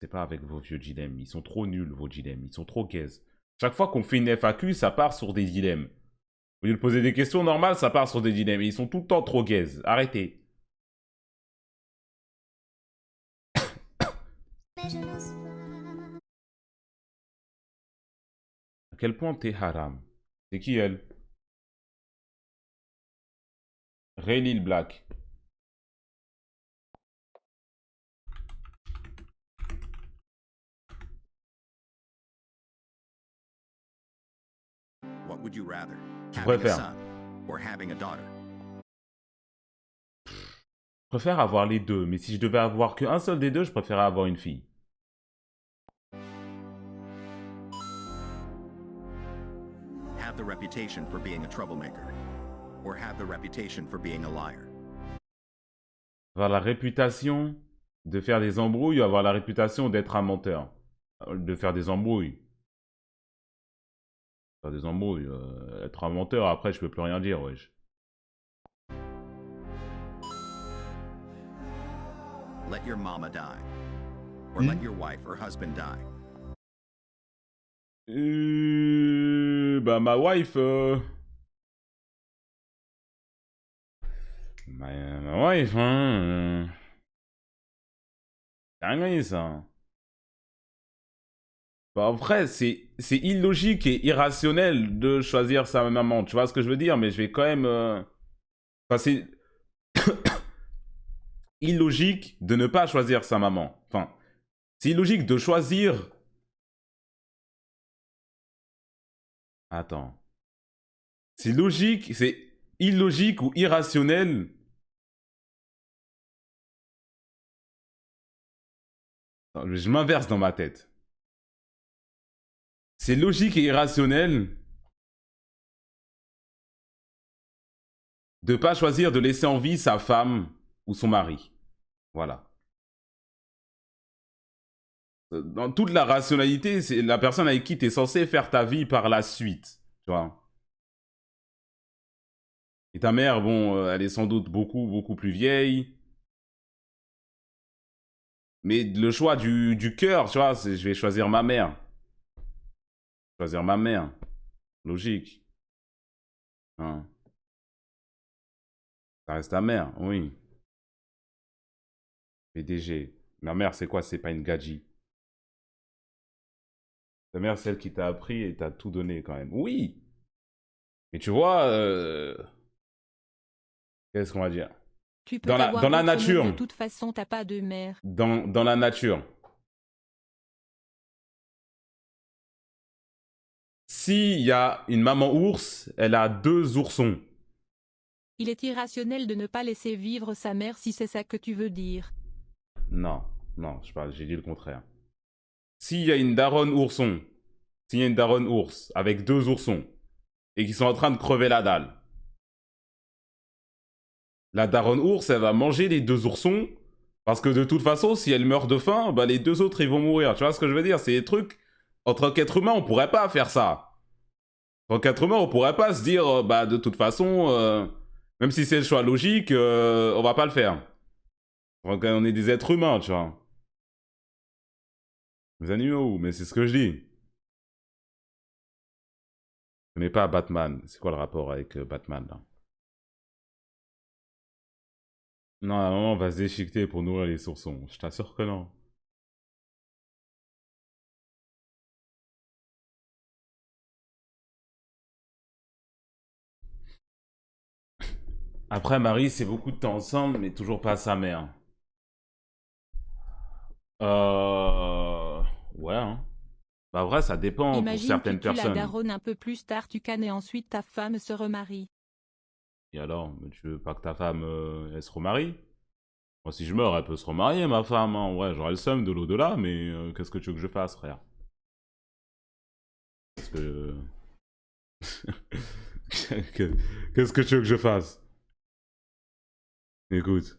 C'est pas avec vos vieux dilemmes. Ils sont trop nuls, vos dilemmes. Ils sont trop gaze. Chaque fois qu'on fait une FAQ, ça part sur des dilemmes. Au lieu de poser des questions normales, ça part sur des dilemmes. Ils sont tout le temps trop gaze. Arrêtez. À quel point t'es haram? C'est qui elle? Raylil Black. What would you rather? Tu Having a préfères? son or having a daughter? Je préfère avoir les deux. Mais si je devais avoir qu'un seul des deux, je préférerais avoir une fille. Have the reputation for being a troublemaker or have the reputation for being a liar? Avoir la réputation de faire des embrouilles ou avoir la réputation d'être un menteur? De faire des embrouilles. Faire des embrouilles. Être un menteur, après, je peux plus rien dire, wesh. Let your mama die or let your wife or husband die? Bah, ma wife... Ma wife, hein... dinguerie, ça. Bah, après, c'est illogique et irrationnel de choisir sa maman. Tu vois ce que je veux dire? Mais je vais quand même... Enfin, c'est illogique de ne pas choisir sa maman. Enfin, c'est illogique de choisir... Attends. C'est logique, c'est illogique ou irrationnel. Attends, je m'inverse dans ma tête. C'est logique et irrationnel de pas choisir de laisser en vie sa femme ou son mari. Voilà. Dans toute la rationalité, c'est la personne avec qui tu es censé faire ta vie par la suite. Tu vois. Et ta mère, bon, elle est sans doute beaucoup plus vieille. Mais le choix du cœur, tu vois, je vais choisir ma mère. Choisir ma mère. Logique. Hein. Ça reste ta mère, oui. PDG. Ma mère, c'est quoi? C'est pas une gadji. Ta mère, celle qui t'a appris et t'a tout donné quand même. Oui. Mais tu vois, qu'est-ce qu'on va dire? Tu peux Dans avoir la d'autres meufs, de nature. toute façon t'as pas de mère. Dans la nature. S'il y a une maman ours, elle a deux oursons. Il est irrationnel de ne pas laisser vivre sa mère si c'est ça que tu veux dire. Non, non, j'ai dit le contraire. S'il y a une daronne ourson, s'il y a une daronne ours avec deux oursons, et qui sont en train de crever la dalle, la daronne ours, elle va manger les deux oursons, parce que de toute façon, si elle meurt de faim, bah les deux autres, ils vont mourir. Tu vois ce que je veux dire? C'est des trucs... En tant qu'être humain, on pourrait pas faire ça. En tant qu'être humain, on pourrait pas se dire, bah de toute façon, même si c'est le choix logique, on va pas le faire. Donc, on est des êtres humains, tu vois. Des animaux, mais c'est ce que je dis. Je connais pas Batman. C'est quoi le rapport avec Batman, là? Non, à un moment, on va se déchiqueter pour nourrir les soursons. Je t'assure que non. Après, Marie, c'est beaucoup de temps ensemble, mais toujours pas sa mère. Euh... Ouais, hein. Bah, vrai, ça dépend pour Imagine tu certaines tues la personnes. daronne un peu plus tard, tu cannes et ensuite ta femme se remarie. Et alors, mais tu veux pas que ta femme, elle se remarie? Moi, si je meurs, elle peut se remarier, ma femme, hein. Ouais, j'aurais le seum de l'au-delà, mais qu'est-ce que tu veux que je fasse, frère? Qu'est-ce que... Qu'est-ce que tu veux que je fasse? Écoute.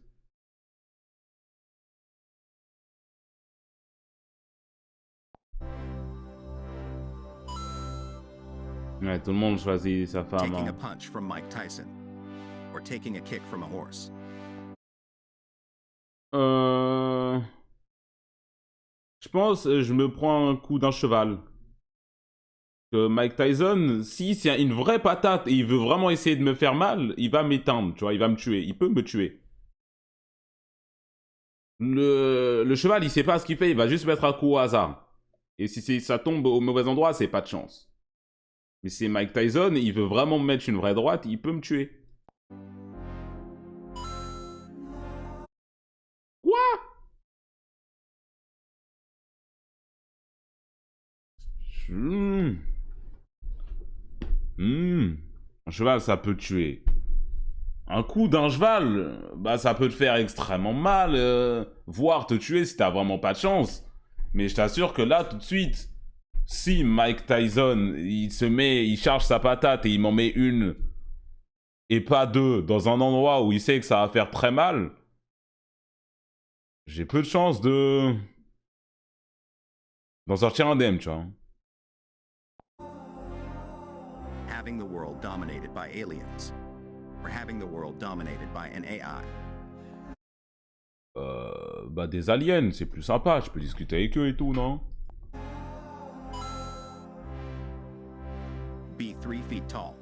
Ouais, tout le monde choisit sa femme. Taking a Hein. punch from Mike Tyson or taking a kick from a horse? Euh... Je pense je me prends un coup d'un cheval. Que Mike Tyson, si c'est une vraie patate et il veut vraiment essayer de me faire mal, il va m'éteindre, tu vois, il va me tuer. Il peut me tuer. Le cheval, il sait pas ce qu'il fait, il va juste mettre un coup au hasard. Et si ça tombe au mauvais endroit, c'est pas de chance. Mais c'est Mike Tyson, il veut vraiment me mettre une vraie droite, il peut me tuer. Quoi? Un cheval, ça peut tuer. Un coup d'un cheval, bah ça peut te faire extrêmement mal, voire te tuer si t'as vraiment pas de chance. Mais je t'assure que là, tout de suite, si Mike Tyson, il charge sa patate et il m'en met une et pas deux dans un endroit où il sait que ça va faire très mal, j'ai peu de chance d'en sortir indemne, tu vois. Having the world dominated by aliens, or having the world dominated by an AI. Bah des aliens, c'est plus sympa, je peux discuter avec eux et tout, non? Be 3 feet tall,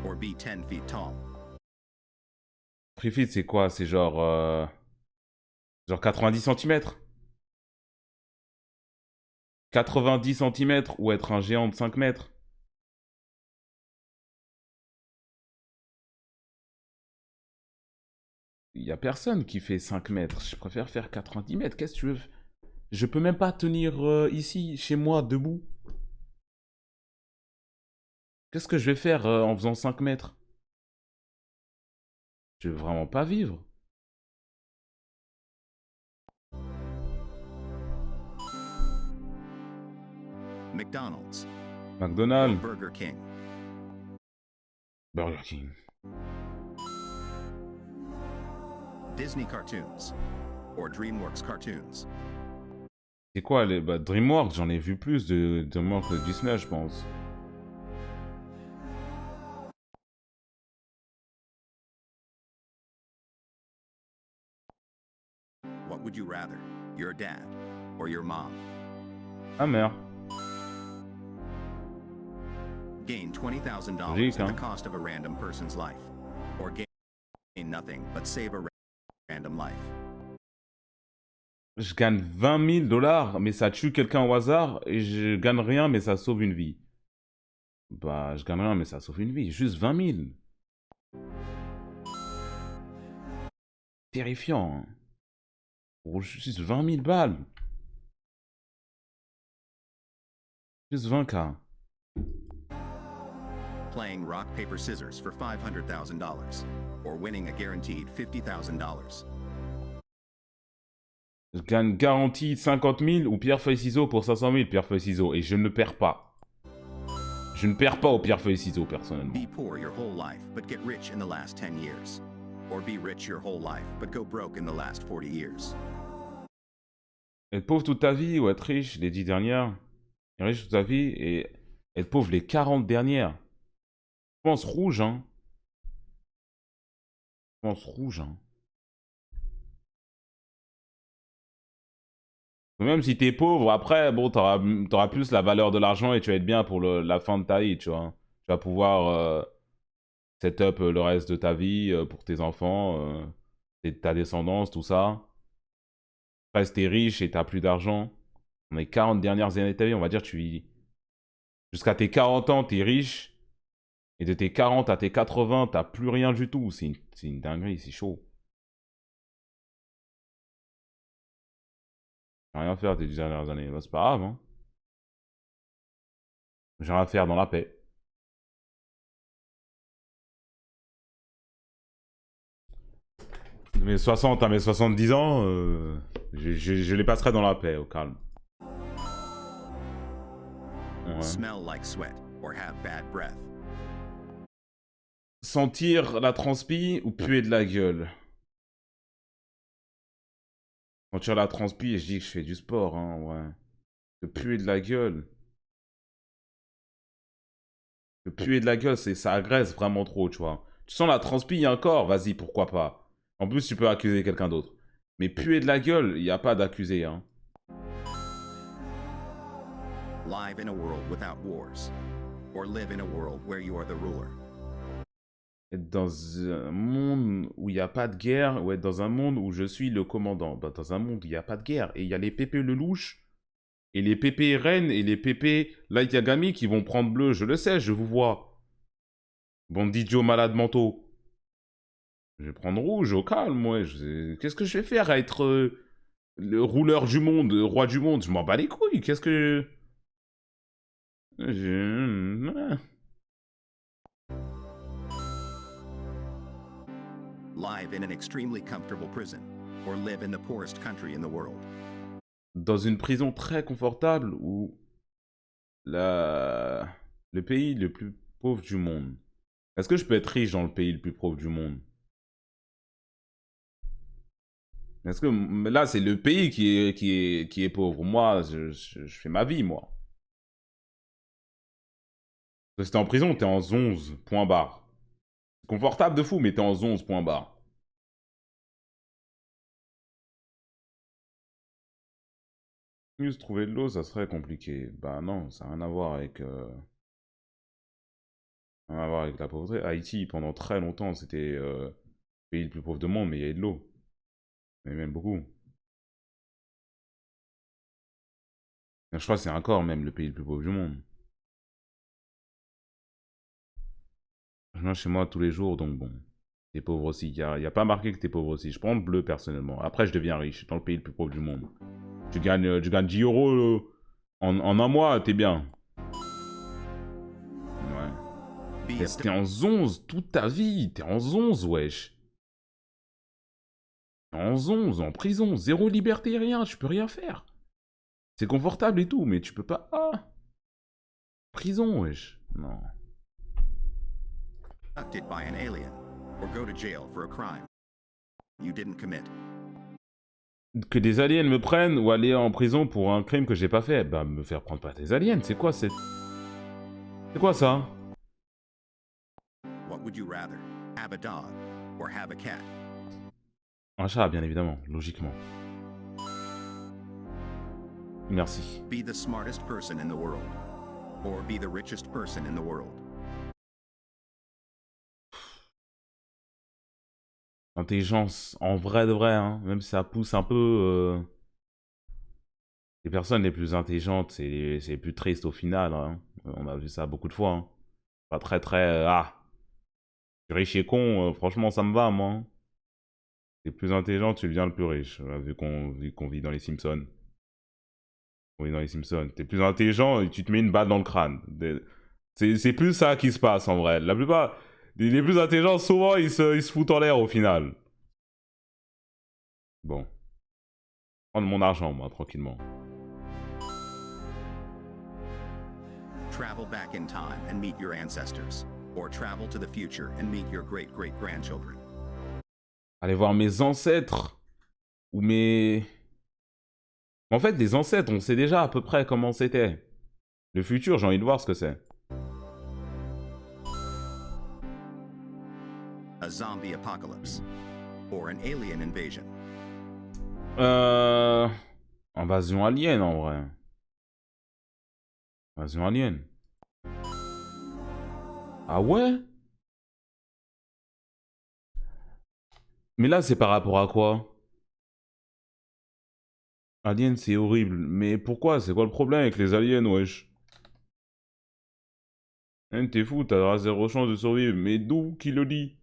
or be 10 feet tall. 3 feet, c'est quoi? C'est genre 90 cm. 90 cm ou être un géant de 5 mètres. Il y a personne qui fait 5 mètres. Je préfère faire 90 mètres. Qu'est-ce que tu veux? Je peux même pas tenir ici, chez moi, debout. Qu'est-ce que je vais faire en faisant 5 mètres? Je veux vraiment pas vivre. McDonald's, or McDonald's, Burger King. Burger King. Disney cartoons, or DreamWorks cartoons. C'est quoi les DreamWorks? J'en ai vu plus de DreamWorks que de Disney, je pense. What would you rather, your dad or your mom? Ah merde. Gain $20,000 Logique, at hein. the cost of a random person's life, or gain nothing but save a random life. Je gagne 20 000 $, mais ça tue quelqu'un au hasard. Et je gagne rien, mais ça sauve une vie. Bah, je gagne rien, mais ça sauve une vie. Juste 20 000. Terrifiant, hein. Pour juste 20 000 balles. Juste 20K. Playing rock, paper, scissors for $500,000, or winning a guaranteed $50,000. Je gagne garantie 50 000 ou pierre, feuille, ciseaux pour 500 000 pierre, feuille, ciseaux. Et je ne perds pas. Je ne perds pas au pierre, feuille, ciseaux, personnellement. Be poor your whole life, but get rich in the last 10 years. Or be rich your whole life, but go broke in the last 40 years. Être pauvre toute ta vie ou être riche les 10 dernières. Être riche toute ta vie et être pauvre les 40 dernières. Je pense rouge, hein. Je pense rouge, hein. Même si t'es pauvre, après, bon, t'auras plus la valeur de l'argent et tu vas être bien pour la fin de ta vie, tu vois. Tu vas pouvoir set up le reste de ta vie pour tes enfants, ta descendance, tout ça. Après, si t'es riche et t'as plus d'argent, dans les 40 dernières années de ta vie, on va dire, tu vis. Jusqu'à tes 40 ans, t'es riche. Et de tes 40 à tes 80, t'as plus rien du tout. C'est une dinguerie, c'est chaud. J'ai rien à faire tes 10 dernières années. Bah, c'est pas grave, hein. J'ai rien à faire dans la paix. De mes 60 à mes 70 ans, je les passerai dans la paix, au calme. Ouais. Smell like sweat, or have bad breath. Sentir la transpi ou puer de la gueule? Sentir la transpi, et je dis que je fais du sport, hein, ouais. De puer de la gueule. De puer de la gueule, ça agresse vraiment trop, tu vois. Tu sens la transpi, il y a un corps, vas-y, pourquoi pas. En plus, tu peux accuser quelqu'un d'autre. Mais puer de la gueule, il n'y a pas d'accusé, hein. Live in a world without wars, or live in a world where you are the ruler. Être dans un monde où il n'y a pas de guerre, ou être dans un monde où je suis le commandant. Bah, dans un monde où il n'y a pas de guerre. Et il y a les pépés Lelouch, et les pépés Rennes, et les pépés Light Yagami qui vont prendre bleu. Je le sais, je vous vois. Bande d'idiots malades mentaux. Je vais prendre rouge, au calme, moi. Qu'est-ce que je vais faire à être le rouleur du monde, roi du monde? Je m'en bats les couilles. Qu'est-ce que... Live in an extremely comfortable prison, or live in the poorest country in the world. Dans une prison très confortable où le pays le plus pauvre du monde. Est-ce que je peux être riche dans le pays le plus pauvre du monde? Est-ce que là c'est le pays qui est pauvre? Moi, je fais ma vie, moi. Si t'es en prison, t'es en 11, point barre. Confortable de fou, mais t'es en 11, point barre. Mieux se trouver de l'eau, ça serait compliqué. Bah non, ça n'a rien à voir avec... rien à voir avec la pauvreté. Haïti, pendant très longtemps, c'était le pays le plus pauvre du monde, mais il y avait de l'eau. Mais même beaucoup. Je crois que c'est encore même le pays le plus pauvre du monde. Je mange chez moi tous les jours, donc bon. T'es pauvre aussi. Il y a pas marqué que t'es pauvre aussi. Je prends le bleu personnellement. Après, je deviens riche dans le pays le plus pauvre du monde. Tu gagnes 10 euros en un mois, t'es bien. Ouais. T'es en 11 toute ta vie. T'es en 11, wesh. T'es en 11, en prison. Zéro liberté, rien. Tu peux rien faire. C'est confortable et tout, mais tu peux pas... Ah. Prison, wesh. Non. Abducted by an alien, or go to jail for a crime you didn't commit. Que des aliens me prennent ou aller en prison pour un crime que j'ai pas fait. Bah, me faire prendre par des aliens, c'est quoi c'est quoi ça? What would you rather? Have a dog, or have a cat? Un chat, bien évidemment, logiquement. Merci. Be the smartest person in the world, or be the richest person in the world. Intelligence, en vrai de vrai, hein, même si ça pousse un peu... Les personnes les plus intelligentes, c'est les plus tristes au final. Hein. On a vu ça beaucoup de fois. Hein. Pas très très... je suis riche et con, franchement ça me va moi. Hein. T'es plus intelligent, tu deviens le plus riche. Vu qu'on vit dans les Simpsons. On vit dans les Simpsons. T'es plus intelligent et tu te mets une balle dans le crâne. C'est plus ça qui se passe en vrai. La plupart... Les plus intelligents, souvent, ils se foutent en l'air au final. Bon. Prendre mon argent, moi, tranquillement. Travel back in time and meet your ancestors, or travel to the future and meet your great-great-grandchildren. Aller voir mes ancêtres. Ou mes... En fait, les ancêtres, on sait déjà à peu près comment c'était. Le futur, j'ai envie de voir ce que c'est. A zombie apocalypse, or an alien invasion. Invasion alien, en vrai. Invasion alien. Ah ouais? Mais là, c'est par rapport à quoi? Alien, c'est horrible. Mais pourquoi? C'est quoi le problème avec les aliens, wesh? Hein, t'es fou, t'as zéro chance de survivre. Mais d'où qui le dit?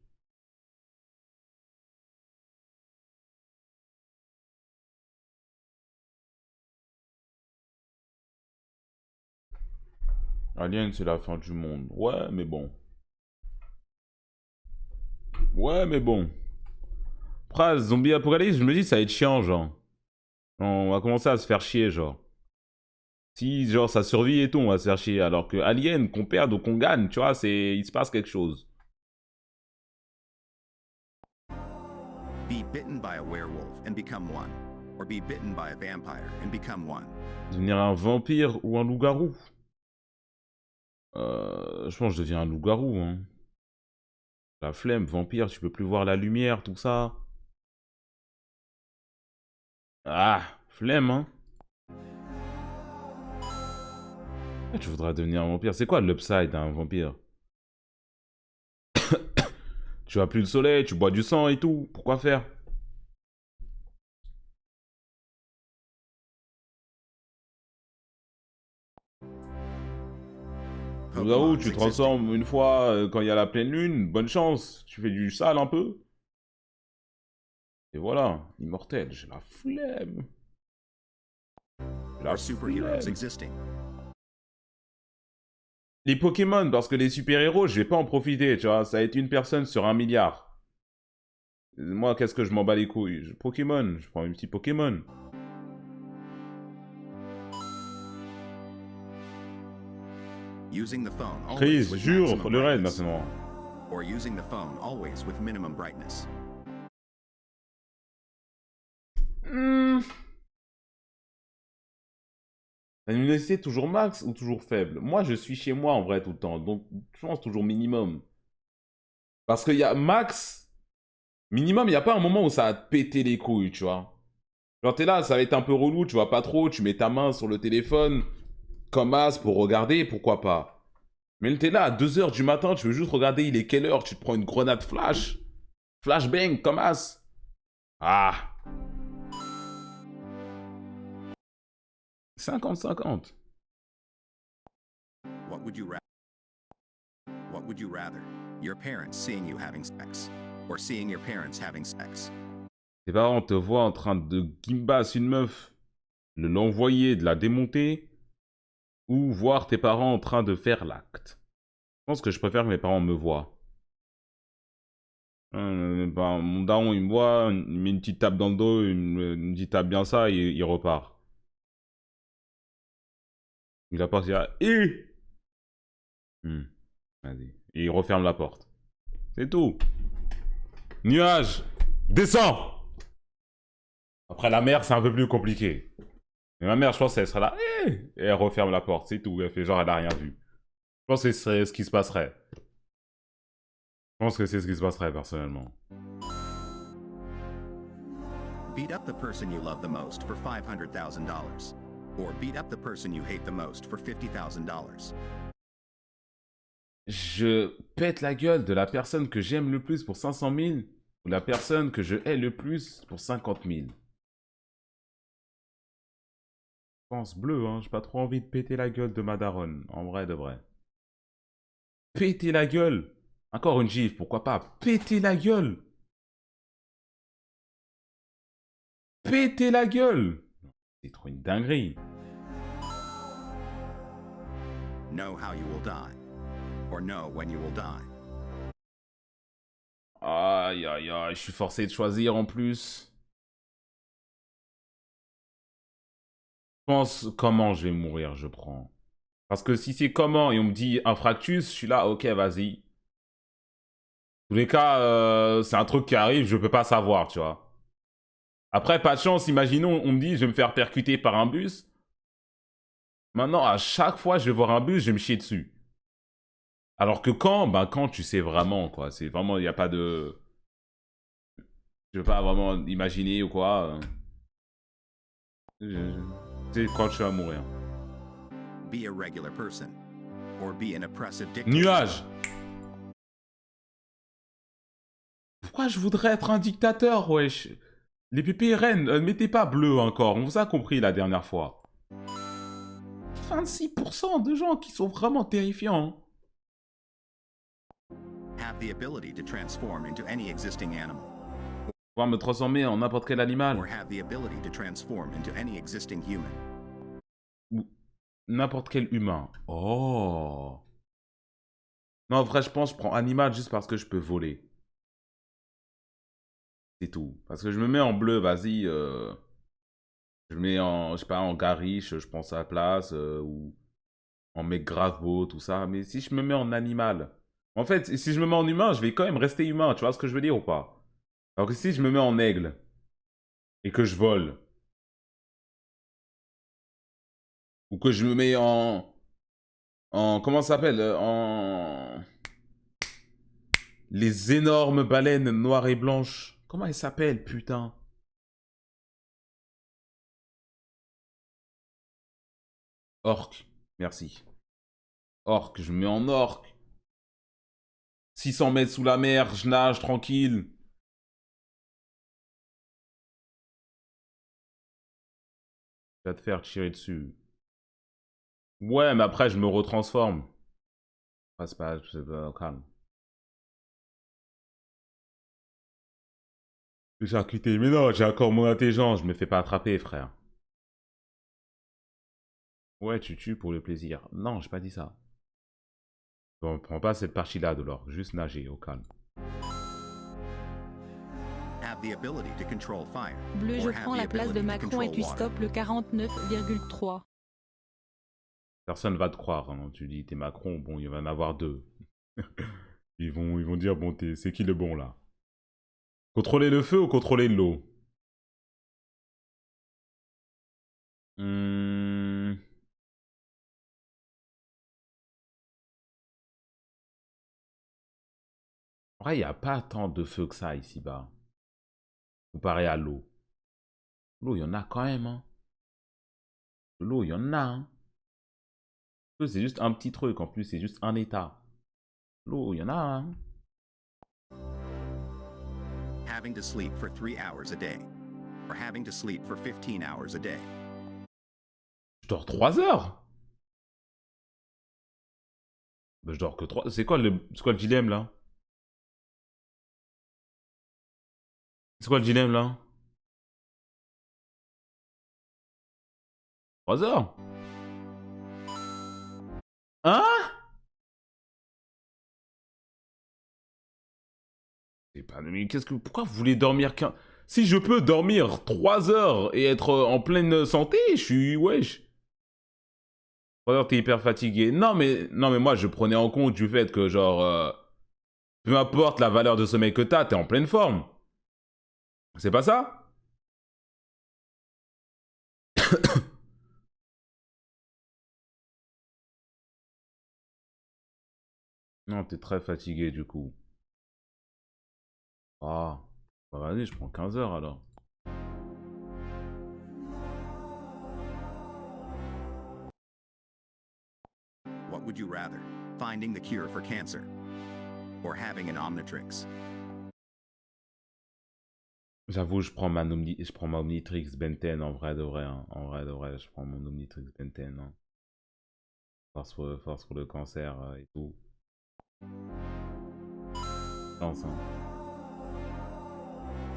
Alien, c'est la fin du monde. Ouais, mais bon. Ouais, mais bon. Après, zombie apocalypse, je me dis, ça va être chiant, genre. On va commencer à se faire chier, genre. Si, genre, ça survit et tout, on va se faire chier. Alors que Alien, qu'on perde ou qu'on gagne, tu vois, il se passe quelque chose. Be bitten by a werewolf and become one, or be bitten by a vampire and become one. Devenir un vampire ou un loup-garou? Je pense que je deviens un loup-garou, hein. La flemme, vampire, tu peux plus voir la lumière, tout ça. Ah, flemme, hein. Pourquoi tu voudrais devenir un vampire? C'est quoi l'upside d'un vampire? Tu as plus le soleil, tu bois du sang et tout. Pourquoi faire? Je vous avoue, tu te transformes une fois quand il y a la pleine lune. Bonne chance. Tu fais du sale un peu. Et voilà, immortel. J'ai la flemme. Or superheroes existing. Les Pokémon, parce que les super-héros, je vais pas en profiter, tu vois. Ça va être une personne sur 1 milliard. Moi, qu'est-ce que je m'en bats les couilles? Pokémon, je prends un petit Pokémon. Using the phone always Chris, with jure, maximum le raid brightness. maintenant. Or using the phone always with minimum brightness. La luminosité toujours max ou toujours faible? Moi, je suis chez moi en vrai tout le temps, donc je pense toujours minimum. Parce qu'il y a max, minimum, il n'y a pas un moment où ça va te péter les couilles, tu vois. Genre t'es là, ça va être un peu relou, tu vois pas trop, tu mets ta main sur le téléphone, comme as pour regarder, pourquoi pas. Mais t'es là à 2h du matin, tu veux juste regarder il est quelle heure, tu te prends une grenade flash. Flashbang, comme as. Ah. 50-50. What would you rather? What would you rather? Your parents seeing you having sex, or seeing your parents having sex? Tes parents te voient en train de gimbasse une meuf, l'envoyer, de la démonter, ou voir tes parents en train de faire l'acte. Je pense que je préfère que mes parents me voient. Mon daron, il me voit, il me met une petite tape dans le dos, il me dit tape bien ça, et il repart. Il a pas dit Vas-y. Et il referme la porte. C'est tout. Nuage, descends. Après la mère, c'est un peu plus compliqué. Mais ma mère, je pense, elle serait là, et elle referme la porte, c'est tout. Elle fait genre, elle a rien vu. Je pense que c'est ce qui se passerait. Je pense que c'est ce qui se passerait, personnellement. Beat up the person you love the most for $500,000. Or beat up the person you hate the most for $50,000. Je pète la gueule de la personne que j'aime le plus pour 500 000 ou la personne que je hais le plus pour 50 000. Je pense bleu, hein. J'ai pas trop envie de péter la gueule de ma daronne. En vrai de vrai. Péter la gueule. Encore une gifle, pourquoi pas. Péter la gueule. Péter la gueule. C'est trop une dinguerie. Know how you will die. Or know when you will die. Aïe aïe aïe, je suis forcé de choisir en plus. Je pense comment je vais mourir, je prends. Parce que si c'est comment et on me dit infarctus, je suis là, ok, vas-y. Dans tous les cas, c'est un truc qui arrive, je peux pas savoir, tu vois. Après, pas de chance, imaginons, on me dit, je vais me faire percuter par un bus. Maintenant, à chaque fois que je vais voir un bus, je vais me chier dessus. Alors que quand, ben quand tu sais vraiment, quoi. C'est vraiment, il n'y a pas de... Je veux pas vraiment imaginer ou quoi. C'est quand tu vas mourir. Be a regular person. Or be an oppressive dictator. Nuage. Pourquoi je voudrais être un dictateur, wesh? Les PPRN, ne mettez pas bleu encore, on vous a compris la dernière fois. 26% de gens qui sont vraiment terrifiants. Have the ability to transform into any existing animal. Pouvoir me transformer en n'importe quel animal. Or have the ability to transform into any existing human. Ou n'importe quel humain. Oh. Non, en vrai, je pense que je prends animal juste parce que je peux voler. C'est tout. Parce que je me mets en bleu, vas-y. Je me mets en, je sais pas, en gariche, je prends sa place. Ou en mec grave beau, tout ça. Mais si je me mets en animal... En fait, si je me mets en humain, je vais quand même rester humain. Tu vois ce que je veux dire ou pas? Alors que si je me mets en aigle et que je vole, ou que je me mets en comment ça s'appelle? En les énormes baleines noires et blanches. Comment elles s'appellent, putain? Orque. Merci. Orque, je me mets en orque. 600 mètres sous la mer, je nage tranquille. Tu vas te faire tirer dessus. Ouais, mais après, je me retransforme. Ah, c'est pas calme. J'ai quitté, mais non, j'ai encore mon intelligence, je me fais pas attraper, frère. Ouais, tu tues pour le plaisir. Non, j'ai pas dit ça. Bon, prends pas cette partie-là de l'or, juste nager, au calme. Have the ability to control fire. Bleu, je or have prends the la place de ability to Macron et control tu water. stoppes le 49,3. Personne va te croire, hein. Tu dis t'es Macron, bon, il va en avoir deux. Ils vont dire, bon, c'est qui le bon, là? Contrôler le feu ou contrôler l'eau? Hmm... En vrai, il n'y a pas tant de feu que ça ici-bas. Comparé à l'eau. L'eau, il y en a quand même, hein. L'eau, il y en a, hein. L'eau, c'est juste un petit truc. En plus, c'est juste un état. L'eau, il y en a, hein. Having to sleep for 3 hours a day. Or having to sleep for 15 hours a day. Je dors 3 heures. Bah, je dors que 3. C'est quoi le dilemme, là? C'est quoi le dilemme, là? 3 heures? Hein? C'est pas... Mais pourquoi vous voulez dormir qu'un... Si je peux dormir 3 heures et être en pleine santé, je suis... Wesh. 3 heures, t'es hyper fatigué. Non, mais moi, je prenais en compte du fait que, genre... peu importe la valeur de sommeil que t'es en pleine forme. C'est pas ça? Non, t'es très fatigué, du coup. Ah. Bah, vas-y, je prends 15 heures, alors. What would you rather? Finding the cure for cancer. Or having an Omnitrix. J'avoue, je prends ma Omnitrix Benten en vrai de vrai, hein. En vrai de vrai, je prends mon Omnitrix Benten, hein. Force pour le cancer et tout. Chance, hein.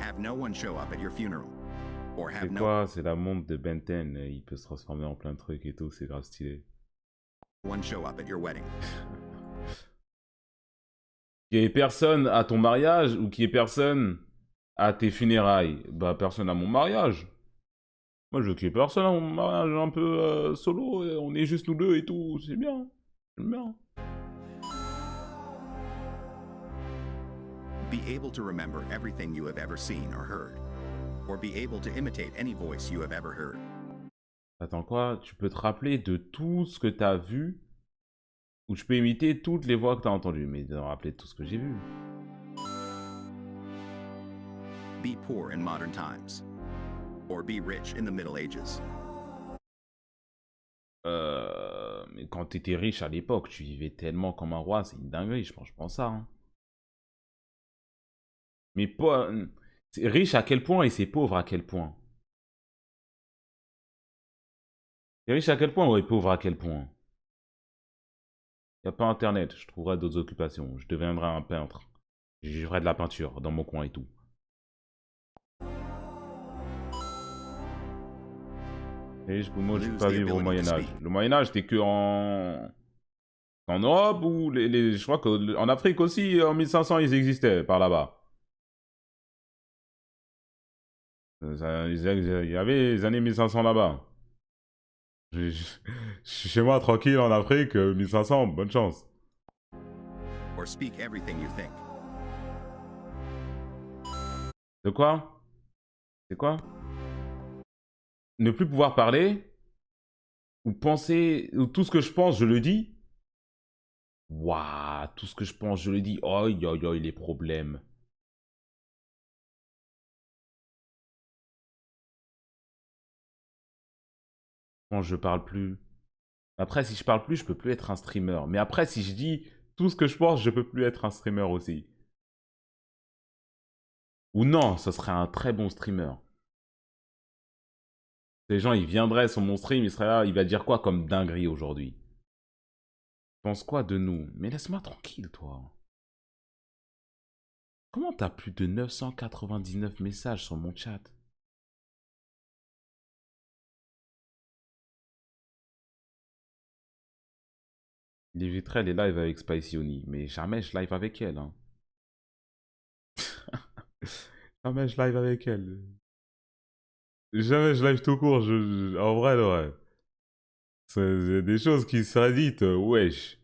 Have no one show up at your funeral. Or have C'est no quoi? C'est la montre de Benten. Il peut se transformer en plein de trucs et tout, c'est grave stylé. one show up at your wedding. Qu'il y ait personne à ton mariage ou qu'il y ait personne à tes funérailles. Bah, personne à mon mariage. Moi, je veux qu'il y ait personne à mon mariage un peu solo. Et on est juste nous deux et tout. C'est bien. J'aime bien. Be able to remember everything you have ever seen or heard. Or be able to imitate any voice you have ever heard. Attends quoi? Tu peux te rappeler de tout ce que t'as vu ou je peux imiter toutes les voix que t'as entendues. Mais de me rappeler de tout ce que j'ai vu. Be poor in modern times. Or be rich in the Middle Ages. Mais quand t'étais riche à l'époque, tu vivais tellement comme un roi. C'est une dinguerie, je pense ça, hein. Mais pas... C'est riche à quel point et c'est pauvre à quel point? C'est riche à quel point ou est pauvre à quel point? Y a pas internet, je trouverai d'autres occupations. Je deviendrai un peintre. Je ferai de la peinture dans mon coin et tout. Et moi, je peux pas vivre au Moyen-Âge. Le Moyen-Âge, t'es que en Europe ou je crois qu'en Afrique aussi, en 1500, ils existaient par là-bas. Il y avait les années 1500 là-bas. Je suis chez moi tranquille en Afrique, 1500, bonne chance. Or speak everything you think. De quoi? C'est quoi? Ne plus pouvoir parler ou penser, ou tout ce que je pense, je le dis? Waouh, tout ce que je pense, je le dis. Oi, oi, oi, les problèmes. Quand je parle plus. Après, si je parle plus, je peux plus être un streamer. Mais après, si je dis tout ce que je pense, je peux plus être un streamer aussi. Ou non, ce serait un très bon streamer. Les gens, ils viendraient sur mon stream, ils seraient là, il va dire quoi comme dinguerie aujourd'hui? Tu penses quoi de nous? Mais laisse-moi tranquille, toi. Comment t'as plus de 999 messages sur mon chat? Il éviterait les lives avec Spicy Oni, mais jamais je live avec elle. Hein. Jamais je live avec elle. Jamais je live tout court, en vrai, de vrai. C'est des choses qui seraient dites, wesh.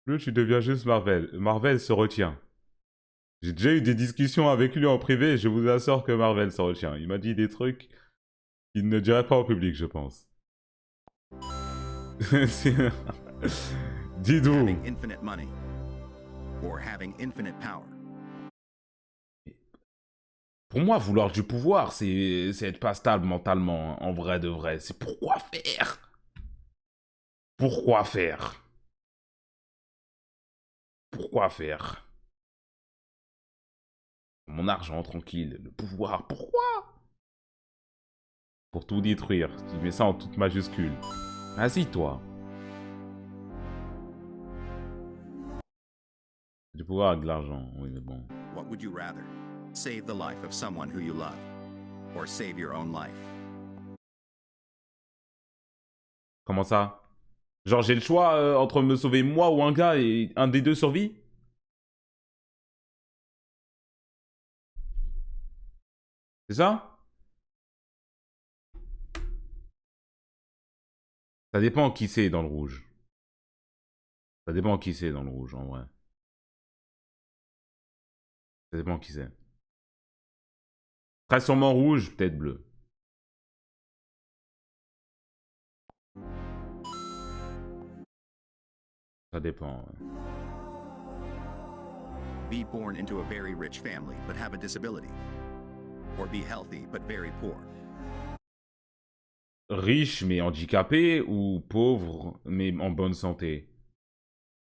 Plus tu deviens juste Marvel. Marvel se retient. J'ai déjà eu des discussions avec lui en privé et je vous assure que Marvel se retient. Il m'a dit des trucs qu'il ne dirait pas au public, je pense. Dites-vous. Having infinite money or having infinite power. Pour moi, vouloir du pouvoir, c'est être pas stable mentalement, hein, en vrai de vrai. C'est pourquoi faire? Pourquoi faire? Pourquoi faire? Mon argent, tranquille. Le pouvoir, pourquoi? Pour tout détruire. Tu mets ça en toute majuscule. Vas-y, toi. Du pouvoir avec de l'argent, oui, mais bon. What would you rather? Save the life of someone who you love or save your own life? Comment ça? Genre, j'ai le choix entre me sauver moi ou un gars et un des deux survit? C'est ça? Ça dépend qui c'est dans le rouge. Ça dépend qui c'est dans le rouge, en vrai. Ça dépend qui c'est. Très sûrement rouge, peut-être bleu. Ça dépend. Ouais. Be born into a very rich family but have a disability. Or be healthy but very poor. Riche mais handicapé ou pauvre mais en bonne santé?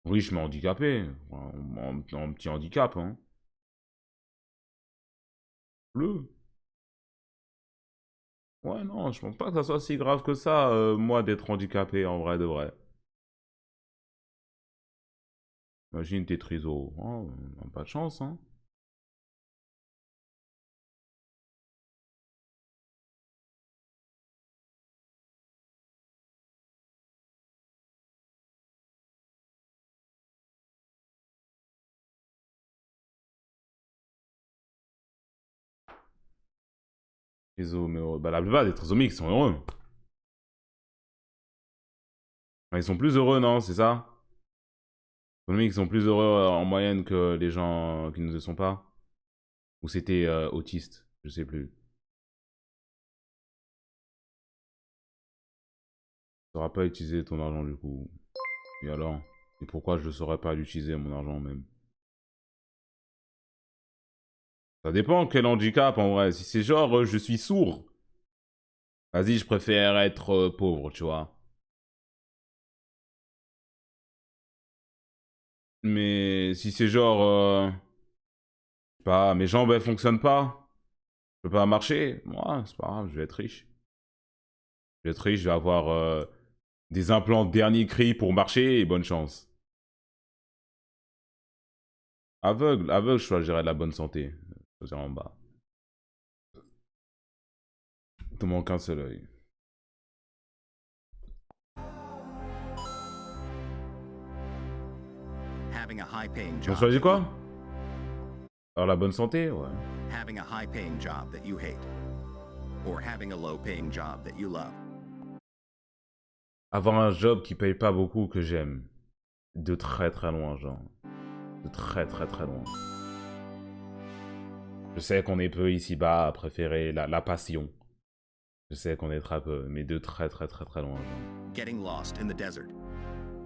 Riche mais handicapé. En petit handicap, hein. Bleu. Ouais, non, je pense pas que ça soit si grave que ça, moi, d'être handicapé, en vrai de vrai. Imagine t'es triso. Oh, pas de chance, hein. Triso, mais heureux. Bah, la plupart des trisomiques sont heureux. Enfin, ils sont plus heureux, non, c'est ça? Les trisomiques sont plus heureux en moyenne que les gens qui ne le sont pas? Ou c'était autiste? Je sais plus. Tu sauras pas utiliser ton argent du coup. Et alors? Et pourquoi je ne saurais pas l'utiliser mon argent même? Ça dépend quel handicap en vrai. Si c'est genre je suis sourd, vas-y, je préfère être pauvre, tu vois. Mais si c'est genre, je sais pas, mes jambes elles fonctionnent pas, je peux pas marcher, moi c'est pas grave, je vais être riche. Je vais être riche, je vais avoir des implants de dernier cri pour marcher et bonne chance. Aveugle, je choisirais la bonne santé. Je choisirais en bas. Te manque un seul œil. Having a high-paying On job. choisit quoi? Alors la bonne santé, ouais. Having a high-paying job that you hate. Or having a low-paying job that you love. Avoir un job qui paye pas beaucoup que j'aime. De très très loin, genre. De très très très loin. Je sais qu'on est peu ici-bas à préférer la passion. Je sais qu'on est très peu, mais de très très très très loin, genre. Getting lost in the desert.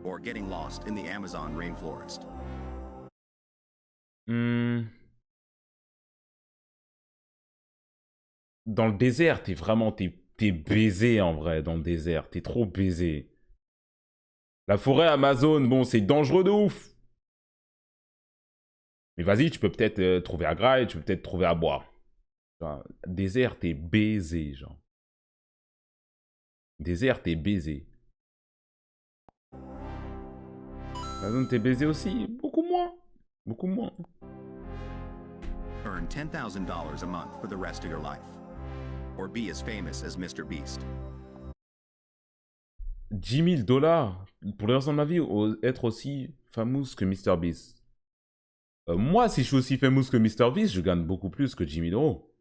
Or getting lost in the Amazon rainforest. Hmm. Dans le désert, t'es vraiment... T'es baisé, en vrai, dans le désert. T'es trop baisé. La forêt Amazon, bon, c'est dangereux de ouf. Mais vas-y, tu peux peut-être trouver à grailler, tu peux peut-être trouver à boire. Enfin, désert, t'es baisé, genre. Désert, t'es baisé. Amazon, t'es baisé aussi. Beaucoup moins. Beaucoup moins. Earn $10,000 a month for the rest of your life. Or be as famous as Mr. Beast. 10 000 dollars pour le restant de ma vie, être aussi famous que MrBeast. Moi, si je suis aussi famous que MrBeast, je gagne beaucoup plus que 10 000 euros.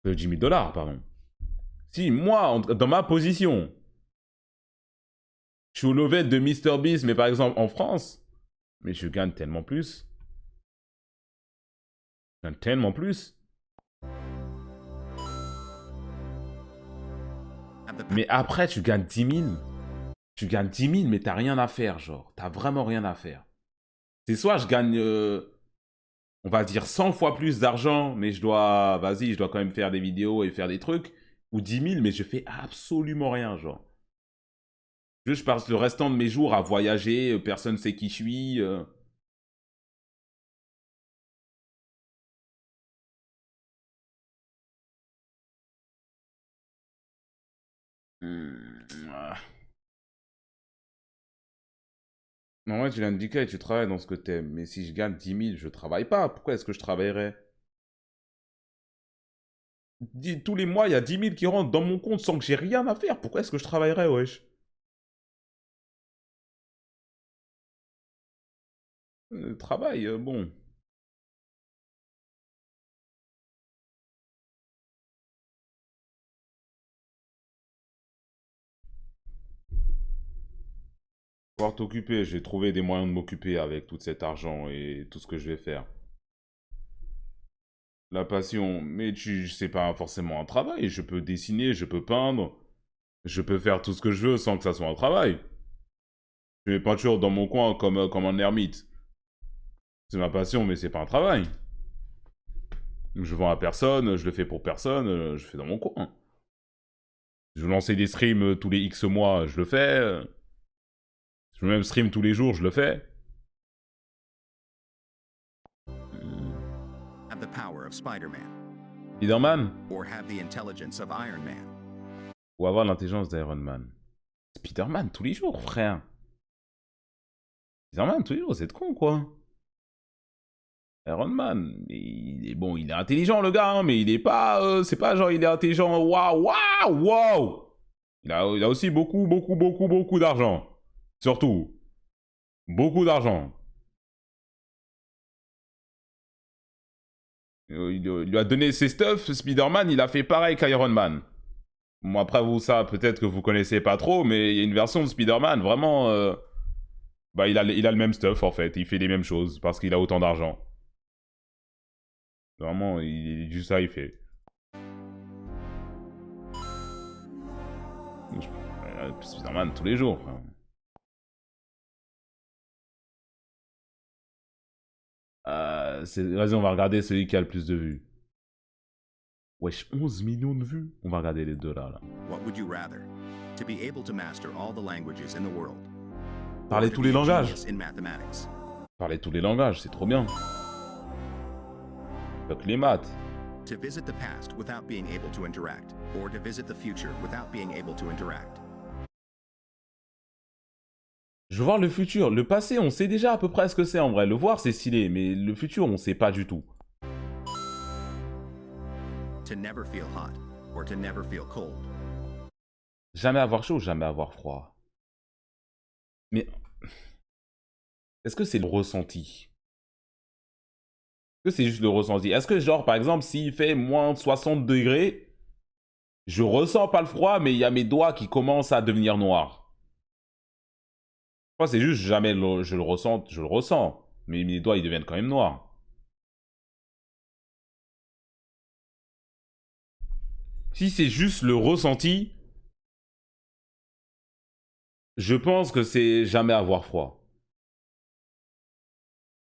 Que 10 000 dollars, pardon. Si, moi, dans ma position, je suis au level de MrBeast, mais par exemple en France, mais je gagne tellement plus. Je gagne tellement plus. Mais après, tu gagnes 10 000. Tu gagnes 10 000, mais t'as rien à faire, genre. T'as vraiment rien à faire. C'est soit je gagne, on va dire 100 fois plus d'argent, mais je dois, vas-y, je dois quand même faire des vidéos et faire des trucs. Ou 10 000, mais je fais absolument rien, genre. Je passe le restant de mes jours à voyager, personne ne sait qui je suis. Ah. En vrai, tu viens de dire et tu travailles dans ce que t'aimes. Mais si je gagne 10 000, je travaille pas. Pourquoi est-ce que je travaillerais? Tous les mois, il y a 10 000 qui rentrent dans mon compte sans que j'ai rien à faire. Pourquoi est-ce que je travaillerais, wesh? Travail, bon. Pouvoir t'occuper, j'ai trouvé des moyens de m'occuper avec tout cet argent et tout ce que je vais faire. La passion, mais c'est pas forcément un travail. Je peux dessiner, je peux peindre, je peux faire tout ce que je veux sans que ça soit un travail. Je fais peinture dans mon coin comme un ermite. C'est ma passion, mais c'est pas un travail. Je vends à personne, je le fais pour personne, je fais dans mon coin. Je veux lancer des streams tous les X mois, je le fais. Je veux même stream tous les jours, je le fais. Have the power of Spider-Man. Spider-Man? Or have the intelligence of Iron Man. Ou avoir l'intelligence d'Iron Man. Spider-Man tous les jours, frère. Spider-Man tous les jours, c'est de con, quoi. Iron Man, il est bon, il est intelligent, le gars, hein, mais il est pas... c'est pas genre, il est intelligent, waouh, waouh, waouh. Il a aussi beaucoup d'argent. Surtout. Beaucoup d'argent. Il lui a donné ses stuff, Spider-Man, il a fait pareil qu'Iron Man. Bon, après, vous, ça, peut-être que vous connaissez pas trop, mais il y a une version de Spider-Man, vraiment... bah, il a le même stuff, en fait. Il fait les mêmes choses, parce qu'il a autant d'argent. Vraiment, juste ça, il fait. Spider-Man tous les jours. Vas-y, on va regarder celui qui a le plus de vues. Wesh, 11 millions de vues. On va regarder les deux là. What would you rather? To be able to master all the languages in the world. Parler tous les langages. In mathematics. Parler tous les langages, c'est trop bien. Donc les maths. To visit the past without being able to interact, or to visit the future without being able to interact. Je veux voir le futur. Le passé, on sait déjà à peu près ce que c'est en vrai. Le voir, c'est stylé, mais le futur, on sait pas du tout. To never feel hot, or to never feel cold. Jamais avoir chaud, jamais avoir froid. Mais... est-ce que c'est le ressenti? Est-ce que c'est juste le ressenti? Est-ce que genre, par exemple, s'il fait moins 60 degrés, je ressens pas le froid, mais il y a mes doigts qui commencent à devenir noirs? Moi, c'est juste jamais je le ressens. Mais mes doigts, ils deviennent quand même noirs. Si c'est juste le ressenti, je pense que c'est jamais avoir froid.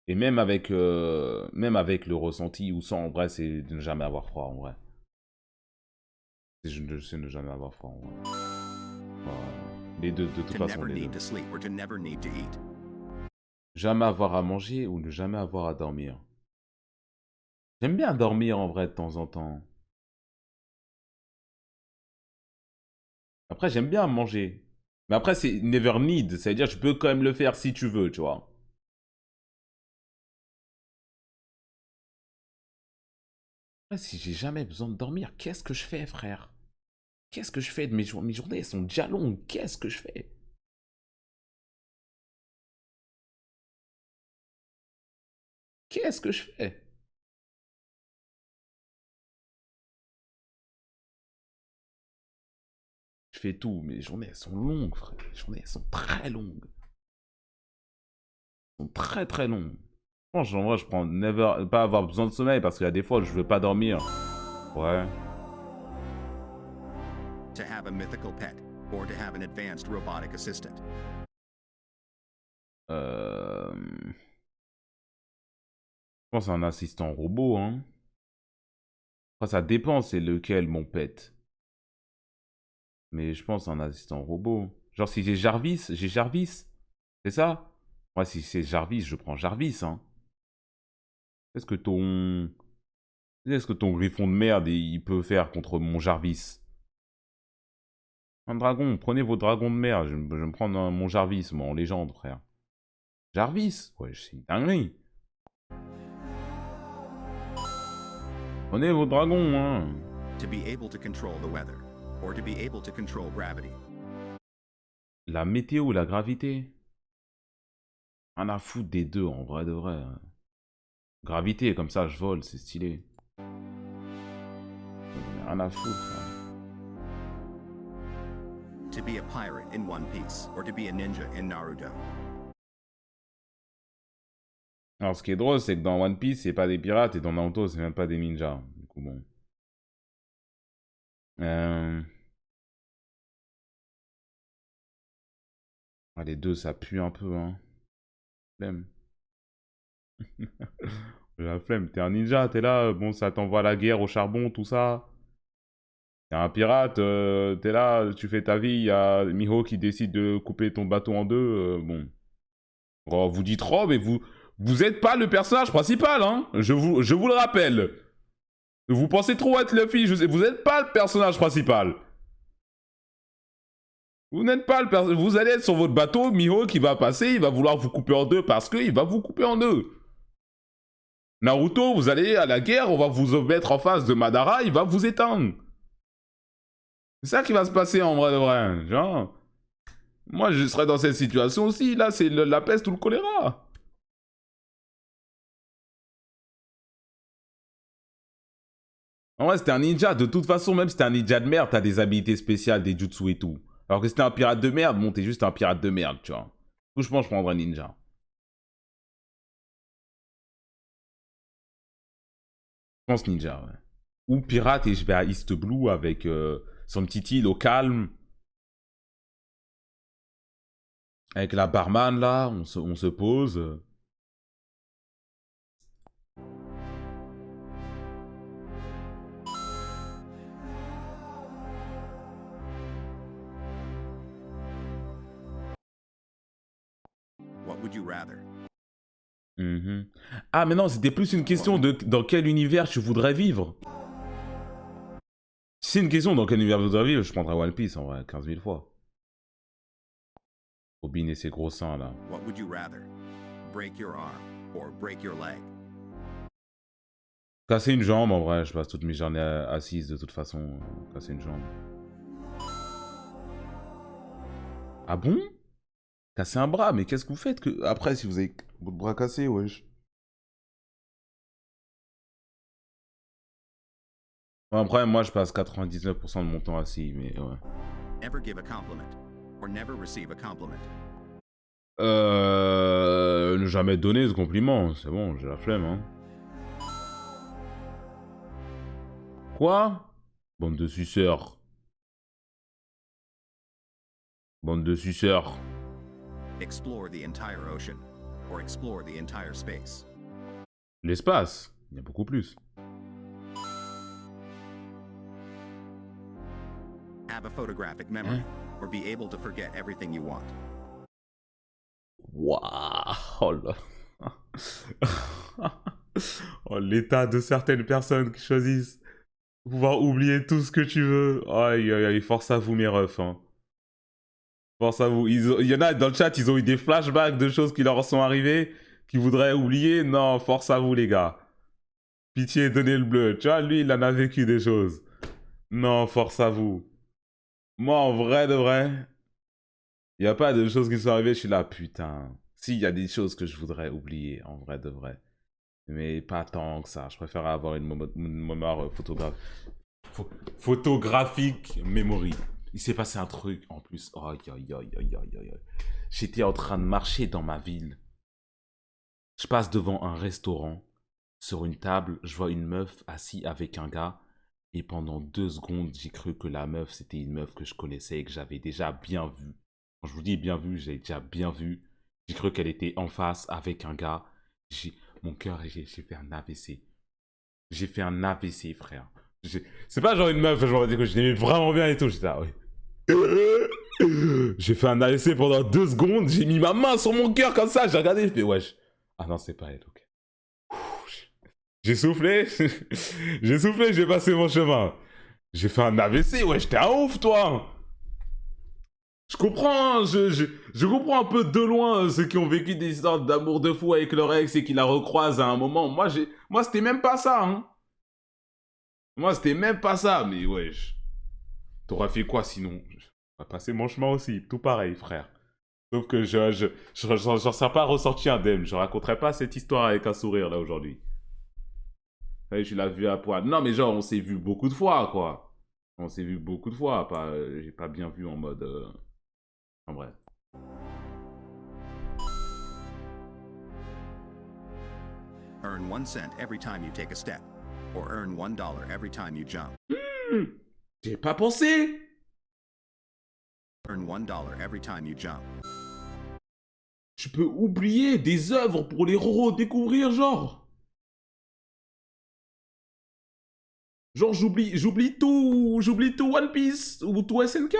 Et même avec le ressenti ou sans, en vrai, c'est de ne jamais avoir froid, en vrai. Je ne jamais avoir froid. Ouais. Les deux, de toute To façon, never les need deux. to sleep or to never need to eat. Jamais avoir à manger ou ne jamais avoir à dormir. J'aime bien dormir en vrai de temps en temps. Après, j'aime bien manger. Mais après, c'est never need. Ça veut dire que je peux quand même le faire si tu veux, tu vois. Après, si j'ai jamais besoin de dormir, qu'est-ce que je fais, frère? Qu'est-ce que je fais de mes journées? Mes journées, elles sont déjà longues. Qu'est-ce que je fais? Qu'est-ce que je fais? Je fais tout. Mes journées, elles sont longues, frère. Mes journées, elles sont très longues. Elles sont très, très longues. Franchement, en vrai, je prends never... pas avoir besoin de sommeil parce qu'il y a des fois où je veux pas dormir. Ouais. To have a mythical pet or to have an advanced robotic assistant. Je pense à un assistant robot, hein. Après, ça dépend, c'est lequel, mon pet. Mais je pense à un assistant robot. Genre, si j'ai Jarvis. C'est ça? Moi, si c'est Jarvis, je prends Jarvis, hein. Qu'est-ce que ton... Qu'est-ce que ton griffon de merde, il peut faire contre mon Jarvis? Un dragon, prenez vos dragons de merde. Je vais me prendre mon Jarvis, moi, en légende, frère. Jarvis? Ouais, c'est une dinguerie. Prenez vos dragons, hein. To be able to control the weather or to be able to control gravity. La météo ou la gravité? Rien à foutre des deux, en vrai de vrai. Gravité, comme ça, je vole, c'est stylé. Rien à foutre, frère. To be a pirate in One Piece or to be a ninja in Naruto. Alors, ce qui est drôle, c'est que dans One Piece, c'est pas des pirates, et dans Naruto, c'est même pas des ninjas. Du coup, bon. Ah, les deux, ça pue un peu, hein. Flemme. La flemme. T'es un ninja, t'es là, bon, ça t'envoie à la guerre au charbon, tout ça. T'es un pirate, t'es là, tu fais ta vie, il y a Miho qui décide de couper ton bateau en deux, bon. Oh, vous dites, oh, mais vous êtes pas le personnage principal, hein. Je vous le rappelle. Vous pensez trop être Luffy, vous êtes pas le personnage principal. Vous n'êtes pas le personnage, vous allez être sur votre bateau, Miho qui va passer, il va vouloir vous couper en deux parce qu'il va vous couper en deux. Naruto, vous allez à la guerre, on va vous mettre en face de Madara, il va vous éteindre. C'est ça qui va se passer en vrai de vrai. Genre, moi je serais dans cette situation aussi, là c'est la peste ou le choléra. En vrai, c'était un ninja. De toute façon, même si t'es un ninja de merde, t'as des habilités spéciales, des jutsu et tout. Alors que si t'es un pirate de merde, bon, t'es juste un pirate de merde, tu vois. Du coup, je pense que je prendrais ninja. Je pense ninja, ouais. Ou pirate et je vais à East Blue avec son petite île au calme. Avec la barman, là, on se pose. What would you rather? Mhm. Ah, mais non, c'était plus une question de dans quel univers tu voudrais vivre. Si c'est une question dans quel univers je voudrais vivre, je prendrais One Piece en vrai, 15 000 fois. Robin et ses gros seins là. What would you rather? Break your arm or break your leg? Casser une jambe en vrai, je passe toutes mes journées assises de toute façon. Casser une jambe. Ah bon? Casser un bras, mais qu'est-ce que vous faites que... Après, si vous avez votre bras cassé, wesh. Après, moi, je passe 99% de mon temps assis, mais ouais. Ever give a compliment or never receive a compliment? Ne jamais donner ce compliment, c'est bon, j'ai la flemme, hein. Quoi? Bande de suceurs. Bande de suceurs. Explore the entire ocean or explore the entire space. L'espace, il y a beaucoup plus. Have a photographic memory, or be able to forget everything you want. Waouh, oh là. Oh, l'état de certaines personnes qui choisissent de pouvoir oublier tout ce que tu veux. Aïe, aïe, aïe, force à vous, mes refs. Hein. Force à vous. Il y en a dans le chat, ils ont eu des flashbacks de choses qui leur sont arrivées, qu'ils voudraient oublier. Non, force à vous, les gars. Pitié, donnez le bleu. Tu vois, lui, il en a vécu des choses. Non, force à vous. Moi, en vrai de vrai, il n'y a pas de choses qui sont arrivées, je suis là, putain. Si, il y a des choses que je voudrais oublier, en vrai de vrai. Mais pas tant que ça. Je préfère avoir une mémoire photographique memory. Il s'est passé un truc en plus. Aïe, aïe, aïe, aïe, aïe, aïe. J'étais en train de marcher dans ma ville. Je passe devant un restaurant. Sur une table, je vois une meuf assise avec un gars. Et pendant 2 secondes, j'ai cru que la meuf, c'était une meuf que je connaissais et que j'avais déjà bien vue. Quand je vous dis bien vue, j'ai déjà bien vu. J'ai cru qu'elle était en face avec un gars. Mon cœur, j'ai fait un AVC. J'ai fait un AVC, frère. C'est pas genre une meuf, je me dis que je l'aimais vraiment bien et tout. J'étais là, oui. J'ai fait un AVC pendant 2 secondes. J'ai mis ma main sur mon cœur comme ça. J'ai regardé, je fais, wesh. Ah non, c'est pas elle, ok. J'ai soufflé. J'ai soufflé, j'ai passé mon chemin. J'ai fait un AVC, wesh, t'es un ouf, toi. Je comprends, je comprends un peu de loin ceux qui ont vécu des histoires d'amour de fou avec leur ex et qui la recroisent à un moment. Moi, c'était même pas ça, hein. Moi, c'était même pas ça, mais wesh. T'aurais fait quoi sinon? J'aurais passé mon chemin aussi, tout pareil, frère. Sauf que j'en serais pas ressorti indemne. Je raconterai pas cette histoire avec un sourire, là, aujourd'hui. Je l'ai vu à poil. Non, mais genre, on s'est vu beaucoup de fois, quoi. On s'est vu beaucoup de fois. J'ai pas bien vu en mode... En vrai. Earn 1 cent every time you take a step, or earn $1 every time you jump. J'ai pas pensé. Earn $1 every time you jump. Tu peux oublier des œuvres pour les redécouvrir, genre. Genre, j'oublie tout One Piece ou tout SNK.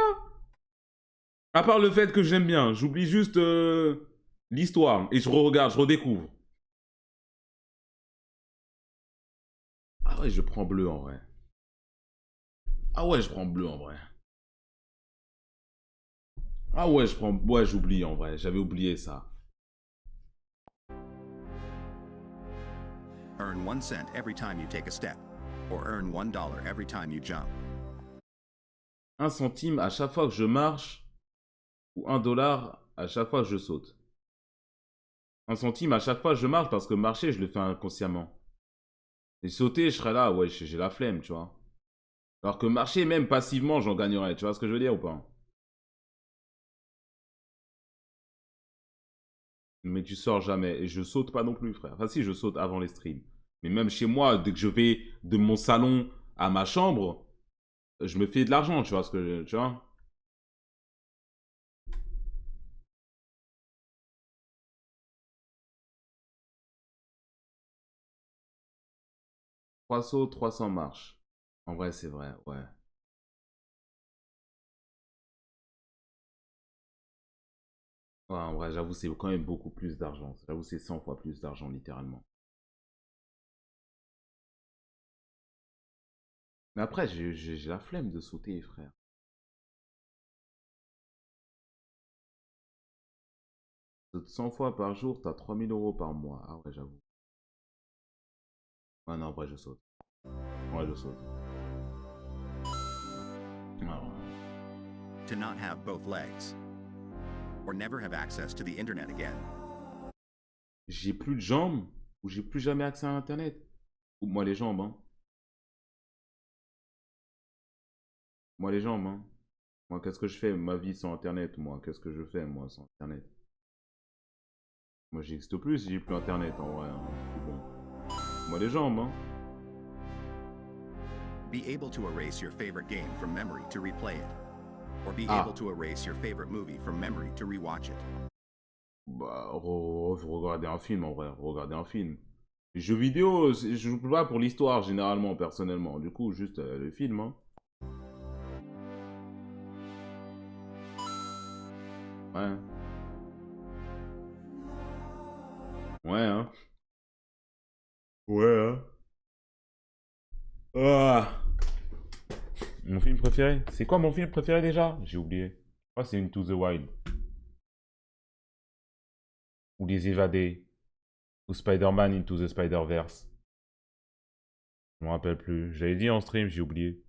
À part le fait que j'aime bien, j'oublie juste l'histoire et je re-regarde, je redécouvre. Ah ouais, je prends bleu en vrai. Ah ouais, je prends bleu en vrai. Ah ouais, ouais, j'oublie en vrai, j'avais oublié ça. Earn 1 cent every time you take a step, or earn $1 every time you jump. 1 centime à chaque fois que je marche ou $1 à chaque fois que je saute. 1 centime à chaque fois que je marche parce que marcher, je le fais inconsciemment. Et sauter, je serais là, ouais, j'ai la flemme, tu vois. Alors que marcher, même passivement, j'en gagnerais, tu vois ce que je veux dire ou pas? Mais tu sors jamais. Et je saute pas non plus, frère. Enfin, si, je saute avant les streams. Mais même chez moi, dès que je vais de mon salon à ma chambre, je me fais de l'argent, tu vois ce que... Tu vois? Trois sauts, 300 marches. En vrai, c'est vrai, ouais. Ouais, en vrai, j'avoue, c'est quand même beaucoup plus d'argent. J'avoue, c'est 100 fois plus d'argent, littéralement. Mais après, j'ai la flemme de sauter, frère. Saute 100 fois par jour, t'as 3000 € par mois. Ah ouais, j'avoue. Ouais, non, en vrai, je saute. Ouais, je saute. Ah ouais. To not have both legs, or never have access to the internet again. J'ai plus de jambes ou j'ai plus jamais accès à Internet. Ou moi les jambes, hein. Moi les jambes, hein. Moi, qu'est-ce que je fais? Ma vie sans Internet, moi. Qu'est-ce que je fais, moi, sans Internet? Moi, j'existe plus si j'ai plus Internet, en vrai. Hein. Bon. Moi les jambes, hein. Be able to erase your favorite game from memory to replay it, or be Ah. able to erase your favorite movie from memory to rewatch it. Bah, regarder un film, en vrai. Regarder un film. Les jeux vidéo, je joue pas pour l'histoire, généralement, personnellement. Du coup, juste le film, hein. Ouais. Ouais, hein. Ouais, hein. Ah. Mon film préféré? C'est quoi mon film préféré déjà? J'ai oublié. Je crois que c'est Into the Wild. Ou Les Évadés. Ou Spider-Man Into the Spider-Verse. Je me rappelle plus. J'avais dit en stream, j'ai oublié.